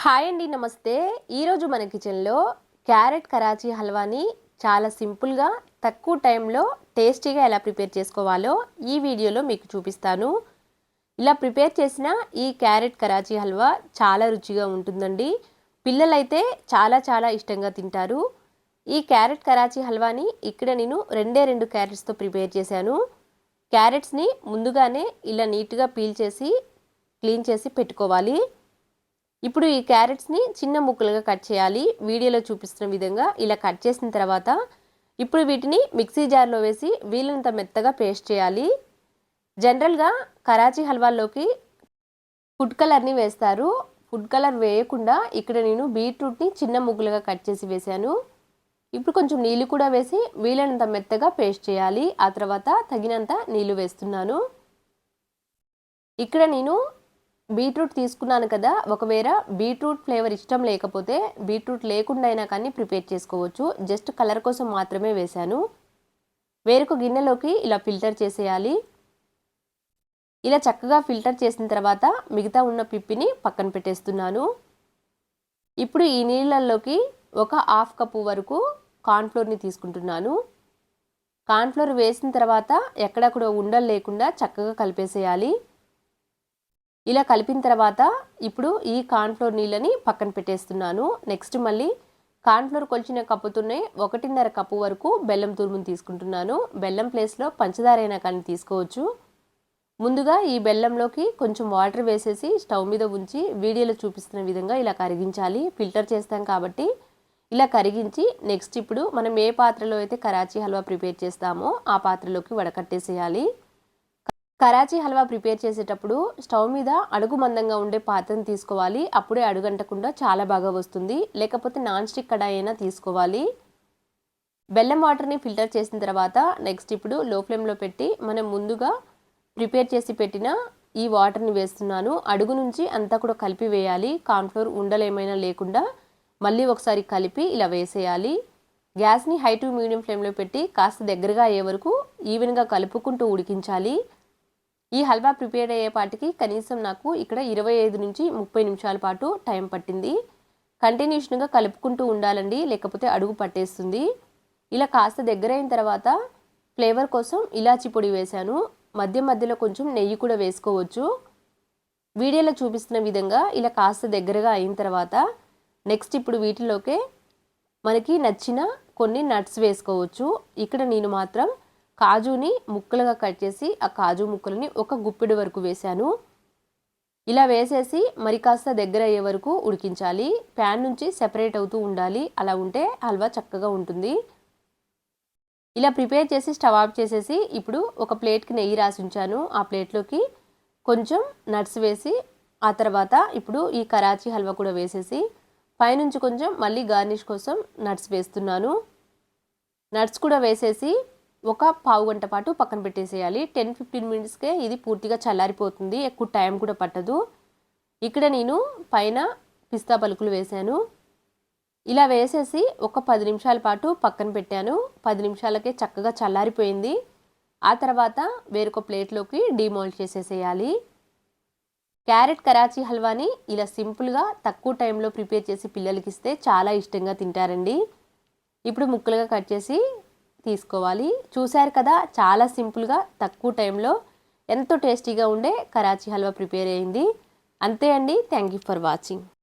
Hi అండి, నమస్తే. ఈరోజు మన కిచెన్లో క్యారెట్ కరాచీ హల్వాని చాలా సింపుల్గా తక్కువ టైంలో టేస్టీగా ఎలా ప్రిపేర్ చేసుకోవాలో ఈ వీడియోలో మీకు చూపిస్తాను. ఇలా ప్రిపేర్ చేసిన ఈ క్యారెట్ కరాచీ హల్వా చాలా రుచిగా ఉంటుందండి. పిల్లలైతే చాలా ఇష్టంగా తింటారు. ఈ క్యారెట్ కరాచీ హల్వాని ఇక్కడ నేను రెండు క్యారెట్స్తో ప్రిపేర్ చేశాను. క్యారెట్స్ని ముందుగానే ఇలా నీట్గా పీల్ చేసి క్లీన్ చేసి పెట్టుకోవాలి. ఇప్పుడు ఈ క్యారెట్స్ని చిన్న ముక్కలుగా కట్ చేయాలి. వీడియోలో చూపిస్తున్న విధంగా ఇలా కట్ చేసిన తర్వాత ఇప్పుడు వీటిని మిక్సీ జార్లో వేసి వీలైనంత మెత్తగా పేస్ట్ చేయాలి. జనరల్గా కరాచీ హల్వాల్లోకి ఫుడ్ కలర్ని వేస్తారు. ఫుడ్ కలర్ వేయకుండా ఇక్కడ నేను బీట్రూట్ని చిన్న ముక్కలుగా కట్ చేసి వేశాను. ఇప్పుడు కొంచెం నీళ్ళు కూడా వేసి వీలైనంత మెత్తగా పేస్ట్ చేయాలి. ఆ తర్వాత తగినంత నీళ్ళు వేస్తున్నాను. ఇక్కడ నేను బీట్రూట్ తీసుకున్నాను కదా, ఒకవేళ బీట్రూట్ ఫ్లేవర్ ఇష్టం లేకపోతే బీట్రూట్ లేకుండా అయినా కానీ ప్రిపేర్ చేసుకోవచ్చు. జస్ట్ కలర్ కోసం మాత్రమే వేశాను. వేరొక గిన్నెలోకి ఇలా ఫిల్టర్ చేసేయాలి. ఇలా చక్కగా ఫిల్టర్ చేసిన తర్వాత మిగతా ఉన్న పిప్పిని పక్కన పెట్టేస్తున్నాను. ఇప్పుడు ఈ నీళ్ళల్లోకి ఒక హాఫ్ కప్పు వరకు కార్న్ఫ్లోర్ని తీసుకుంటున్నాను. కార్న్ఫ్లోర్ వేసిన తర్వాత ఎక్కడక్కడ ఉండలు లేకుండా చక్కగా కలిపేసేయాలి. ఇలా కలిపిన తర్వాత ఇప్పుడు ఈ కార్న్ఫ్లోర్ నీళ్ళని పక్కన పెట్టేస్తున్నాను. నెక్స్ట్ మళ్ళీ కార్న్ఫ్లోర్ కొలిచిన కప్పుతోనే 1.5 కప్పు వరకు బెల్లం తురుముని తీసుకుంటున్నాను. బెల్లం ప్లేస్లో పంచదార అయినా కానీ తీసుకోవచ్చు. ముందుగా ఈ బెల్లంలోకి కొంచెం వాటర్ వేసేసి స్టవ్ మీద ఉంచి వీడియోలో చూపిస్తున్న విధంగా ఇలా కరిగించాలి. ఫిల్టర్ చేస్తాం కాబట్టి ఇలా కరిగించి నెక్స్ట్ ఇప్పుడు మనం ఏ పాత్రలో అయితే కరాచీ హల్వా ప్రిపేర్ చేస్తామో ఆ పాత్రలోకి వడకట్టేసేయాలి. కరాచీ హల్వా ప్రిపేర్ చేసేటప్పుడు స్టవ్ మీద అడుగు మందంగా ఉండే పాత్రను తీసుకోవాలి. అప్పుడే అడుగంటకుండా చాలా బాగా వస్తుంది. లేకపోతే నాన్ స్టిక్ కడాయి అయినా తీసుకోవాలి. బెల్లం వాటర్ని ఫిల్టర్ చేసిన తర్వాత నెక్స్ట్ ఇప్పుడు లో ఫ్లేమ్లో పెట్టి మనం ముందుగా ప్రిపేర్ చేసి పెట్టిన ఈ వాటర్ని వేస్తున్నాను. అడుగు నుంచి అంతా కూడా కలిపి వేయాలి. కార్న్ఫ్లోర్ ఉండలు ఏమైనా లేకుండా మళ్ళీ ఒకసారి కలిపి ఇలా వేసేయాలి. గ్యాస్ని హై టు మీడియం ఫ్లేమ్లో పెట్టి కాస్త దగ్గరగా అయ్యే వరకు ఈవెన్గా కలుపుకుంటూ ఉడికించాలి. ఈ హల్వా ప్రిపేర్ అయ్యేపాటికి కనీసం నాకు ఇక్కడ 25 నుంచి 30 నిమిషాల పాటు టైం పట్టింది. కంటిన్యూషన్గా కలుపుకుంటూ ఉండాలండి, లేకపోతే అడుగు పట్టేస్తుంది. ఇలా కాస్త దగ్గర అయిన తర్వాత ఫ్లేవర్ కోసం ఇలాచి పొడి వేశాను. మధ్యలో కొంచెం నెయ్యి కూడా వేసుకోవచ్చు. వీడియోలో చూపిస్తున్న విధంగా ఇలా కాస్త దగ్గరగా అయిన తర్వాత నెక్స్ట్ ఇప్పుడు వీటిలోకే మనకి నచ్చిన కొన్ని నట్స్ వేసుకోవచ్చు. ఇక్కడ నేను మాత్రం కాజుని ముక్కలుగా కట్ చేసి ఆ కాజు ముక్కలని ఒక గుప్పెడు వరకు వేశాను. ఇలా వేసేసి మరి కాస్త దగ్గర అయ్యే వరకు ఉడికించాలి. ప్యాన్ నుంచి సెపరేట్ అవుతూ ఉండాలి. అలా ఉంటే హల్వా చక్కగా ఉంటుంది. ఇలా ప్రిపేర్ చేసి స్టవ్ ఆఫ్ చేసేసి ఇప్పుడు ఒక ప్లేట్కి నెయ్యి రాసి ఉంచాను. ఆ ప్లేట్లోకి కొంచెం నట్స్ వేసి ఆ తర్వాత ఇప్పుడు ఈ కరాచీ హల్వా కూడా వేసేసి పైనుంచి కొంచెం మళ్ళీ గార్నిష్ కోసం నట్స్ వేస్తున్నాను. నట్స్ కూడా వేసేసి ఒక పావు గంట పాటు పక్కన పెట్టేసేయాలి. 10-15 మినిట్స్కే ఇది పూర్తిగా చల్లారిపోతుంది. ఎక్కువ టైం కూడా పట్టదు. ఇక్కడ నేను పైన పిస్తా పలుకులు వేశాను. ఇలా వేసేసి ఒక 10 నిమిషాల పాటు పక్కన పెట్టాను. 10 నిమిషాలకే చక్కగా చల్లారిపోయింది. ఆ తర్వాత వేరొక ప్లేట్లోకి డీమోల్డ్ చేసేసేయాలి. క్యారెట్ కరాచీ హల్వాని ఇలా సింపుల్గా తక్కువ టైంలో ప్రిపేర్ చేసి పిల్లలకి ఇస్తే చాలా ఇష్టంగా తింటారండి. ఇప్పుడు ముక్కలుగా కట్ చేసి తీసుకోవాలి. చూశారు కదా, చాలా సింపుల్గా తక్కువ టైంలో ఎంతో టేస్టీగా ఉండే కరాచీ హల్వా ప్రిపేర్ అయింది. అంతే అండి. Thank you for watching.